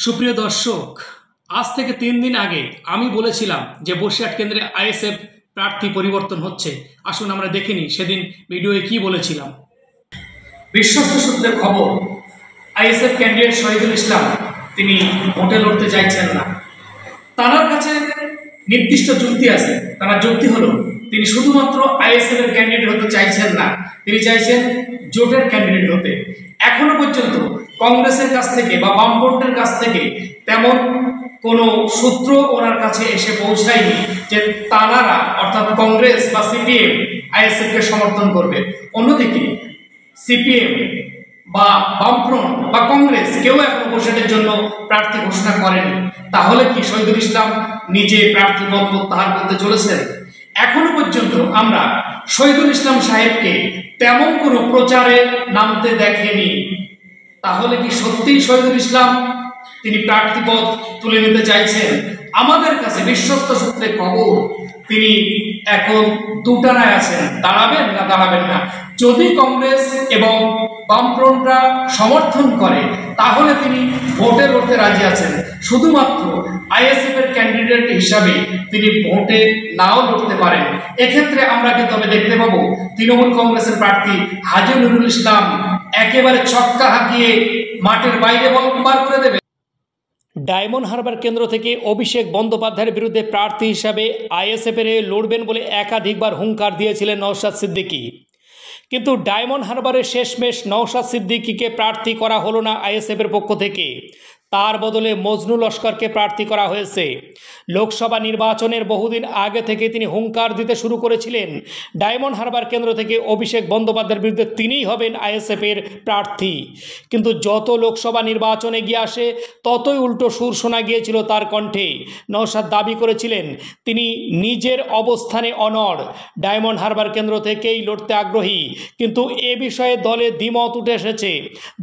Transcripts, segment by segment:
সুপ্রিয় দর্শক, আজ থেকে ৩ দিন আগে আমি বলেছিলাম যে বসিরহাট কেন্দ্রে আইএসএফ প্রার্থী পরিবর্তন হচ্ছে। আসুন আমরা দেখে নিই সেদিন ভিডিওয়ে কি বলেছিলাম। বিশ্বস্ত সূত্রে খবর, আইএসএফ ক্যান্ডিডেট শহীদুল ইসলাম তিনি ভোটে লড়তে চাইছেন না। তার কাছে নির্দিষ্ট যুক্তি আছে। তার যুক্তি হলো তিনি শুধুমাত্র আইএসএফ এর ক্যান্ডিডেট হতে চাইছেন না, তিনি চাইছেন জোটের ক্যান্ডিডেট হতে। এখনো পর্যন্ত কংগ্রেসের কাছ থেকে বা বামফ্রন্টের কাছ থেকে তেমন কোনো সূত্র ওনার কাছে এসে পৌঁছায়নি যে তানারা অর্থাৎ কংগ্রেস বা সিপিএম আইএসএফকে সমর্থন করবে। অন্যদিকে সিপিএম বা বামফ্রন্ট বা কংগ্রেস কেউ এখন বসিরহাটের জন্য প্রার্থী ঘোষণা করেনি। তাহলে কি শহীদুল ইসলাম নিজে প্রার্থী পদ প্রত্যাহার করতে চলেছেন? এখনো পর্যন্ত আমরা শহীদুল ইসলাম সাহেবকে তেমন কোনো প্রচারে নামতে দেখেনি। তাহলে কি সত্যিই শহীদুল ইসলাম তিনি প্রার্থী পদ তুলে নিতে চাইছেন? আমাদের কাছে বিশ্বস্ত সূত্রে খবর তিনি এখন দুটানায় আছেন, দাঁড়াবেন না দাঁড়াবেন না। যদি কংগ্রেস এবং বামফ্রন্টরা সমর্থন করে তাহলে তিনি ভোটে লড়তে রাজি আছেন। শুধুমাত্র আইএসএফ এর ক্যান্ডিডেট হিসাবে তিনি ভোটে নাও লড়তে পারেন। এক্ষেত্রে আমরা কি তবে দেখতে পাবো তৃণমূল কংগ্রেসের প্রার্থী হাজী নুরুল ইসলাম একেবারে ছক্কা হাঁকিয়ে মাঠের বাইরে বার করে দেবে? ডায়মন্ড হারবার কেন্দ্র থেকে অভিষেক বন্দ্যোপাধ্যায়ের বিরুদ্ধে প্রার্থী হিসাবে আইএসএফের লড়বেন বলে একাধিকবার হুঙ্কার দিয়েছিলেন নওশাদ সিদ্দিকী। কিন্তু ডায়মন্ড হারবারের শেষমেশ নওশাদ সিদ্দিকীকে প্রার্থী করা হলো না আইএসএফের পক্ষ থেকে। তার বদলে মজনু লস্করকে প্রার্থী করা হয়েছে। লোকসভা নির্বাচনের বহুদিন আগে থেকে তিনি হুঙ্কার দিতে শুরু করেছিলেন ডায়মন্ড হারবার কেন্দ্র থেকে অভিষেক বন্দ্যোপাধ্যায়ের বিরুদ্ধে তিনিই হবেন আইএসএফের প্রার্থী। কিন্তু যত লোকসভা নির্বাচনে গিয়ে আসে ততই উল্টো সুর শোনা গিয়েছিল তার কণ্ঠে। নওশাদ দাবি করেছিলেন তিনি নিজের অবস্থানে অনড়, ডায়মন্ড হারবার কেন্দ্র থেকেই লড়তে আগ্রহী। কিন্তু এ বিষয়ে দলে দ্বিমত উঠে এসেছে।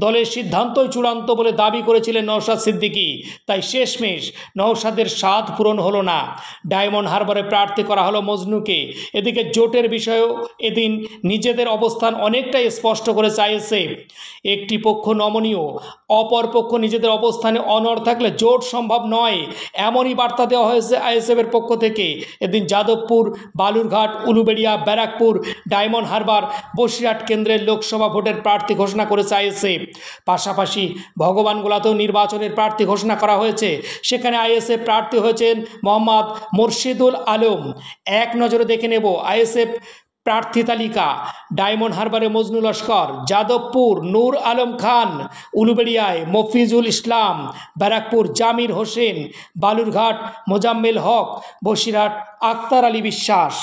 দলের সিদ্ধান্তই চূড়ান্ত বলে দাবি করেছিলেন নওশাদ সিদ্দিকী। তাই শেষমেশ নওশাদের স্বাদ পূরণ হলো না। ডায়মন্ড হারবারে প্রার্থী করা হলো মজনুকে। এদিকে জোটের বিষয়েও এদিন নিজেদের অবস্থান অনেকটাই স্পষ্ট করে চাইছে। একটি পক্ষ নমনীয়, অপর পক্ষ নিজেদের অবস্থানে অনড় থাকলে জোট সম্ভব নয়, এমনই বার্তা দেওয়া হয়েছে আইএসএফ এর পক্ষ থেকে। এদিন যাদবপুর, বালুরঘাট, উলুবেড়িয়া, ব্যারাকপুর, ডায়মন্ড হারবার, বসিরহাট কেন্দ্রের লোকসভা ভোটের প্রার্থী ঘোষণা করেছে আইএসএফ। পাশাপাশি ভগবানগোলাতেও নির্বাচনের প্রার্থী ঘোষণা করা হয়েছে। সেখানে আইএসএফ প্রার্থী হয়েছেন মোহাম্মদ মুর্শিদুল আলম। এক নজরে দেখে নেব আইএসএফ প্রার্থী তালিকা। ডায়মন্ড হারবারে মজনু লস্কর, যাদবপুর নূর আলম খান, উলুবেড়িয়ায় মফিজুল ইসলাম, ব্যারাকপুর জামির হোসেন, বালুরঘাট মোজাম্মেল হক, বসিরহাট আক্তার আলী বিশ্বাস।